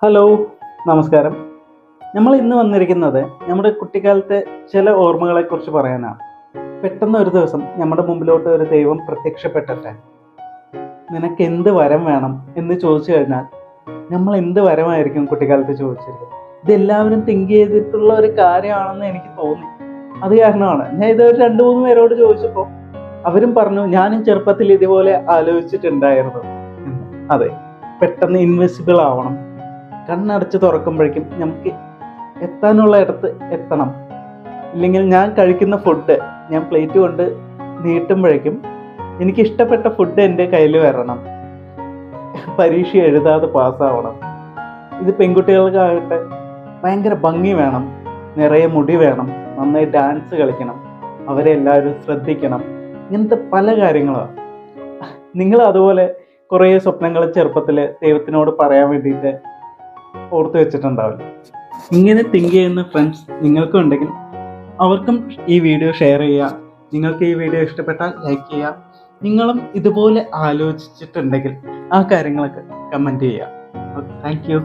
Hello, നമസ്കാരം. നമ്മൾ ഇന്ന് വന്നിരിക്കുന്നത് നമ്മുടെ കുട്ടിക്കാലത്തെ ചില ഓർമ്മകളെക്കുറിച്ച് പറയാനാണ്. പെട്ടെന്ന് ഒരു ദിവസം നമ്മുടെ മുമ്പിലോട്ട് ഒരു ദൈവം പ്രത്യക്ഷപ്പെട്ടിട്ട് നിനക്ക് എന്ത് വരം വേണം എന്ന് ചോദിച്ചു കഴിഞ്ഞാൽ നമ്മൾ എന്ത് വരമായിരിക്കും കുട്ടിക്കാലത്ത് ചോദിച്ചിരിക്കുന്നത്? ഇതെല്ലാവരും തിങ്ക് ചെയ്തിട്ടുള്ള ഒരു കാര്യമാണെന്ന് എനിക്ക് തോന്നി. അത് കാരണമാണ് ഞാൻ ഇത് ഒരു 2-3 പേരോട് ചോദിച്ചപ്പോൾ അവരും പറഞ്ഞു ഞാനും ചെറുപ്പത്തിൽ ഇതുപോലെ ആലോചിച്ചിട്ടുണ്ടായിരുന്നു എന്ന്. അതെ, പെട്ടെന്ന് ഇൻവിസിബിൾ ആവണം, കണ്ണടച്ച് തുറക്കുമ്പോഴേക്കും നമുക്ക് എത്താനുള്ള ഇടത്ത് എത്തണം, ഇല്ലെങ്കിൽ ഞാൻ കഴിക്കുന്ന ഫുഡ് ഞാൻ പ്ലേറ്റ് കൊണ്ട് നീട്ടുമ്പോഴേക്കും എനിക്ക് ഇഷ്ടപ്പെട്ട ഫുഡ് എൻ്റെ കയ്യിൽ വരണം, പരീക്ഷ എഴുതാതെ പാസ്സാവണം. ഇത് പെൺകുട്ടികൾക്കാകട്ടെ ഭയങ്കര ഭംഗി വേണം, നിറയെ മുടി വേണം, നന്നായി ഡാൻസ് കളിക്കണം, അവരെ എല്ലാവരും ശ്രദ്ധിക്കണം. ഇങ്ങനത്തെ പല കാര്യങ്ങളാണ്. നിങ്ങൾ അതുപോലെ കുറേ സ്വപ്നങ്ങൾ ചെറുപ്പത്തിൽ ദൈവത്തിനോട് പറയാൻ വേണ്ടിയിട്ട് ഓർത്ത് വെച്ചിട്ടുണ്ടാവില്ല. ഇങ്ങനെ തിങ്ക് ചെയ്യുന്ന ഫ്രണ്ട്സ് നിങ്ങൾക്കും ഉണ്ടെങ്കിൽ അവർക്കും ഈ വീഡിയോ ഷെയർ ചെയ്യുക. നിങ്ങൾക്ക് ഈ വീഡിയോ ഇഷ്ടപ്പെട്ടാൽ ലൈക്ക് ചെയ്യുക. നിങ്ങളും ഇതുപോലെ ആലോചിച്ചിട്ടുണ്ടെങ്കിൽ ആ കാര്യങ്ങളൊക്കെ കമൻറ്റ് ചെയ്യുക. Okay, thank you.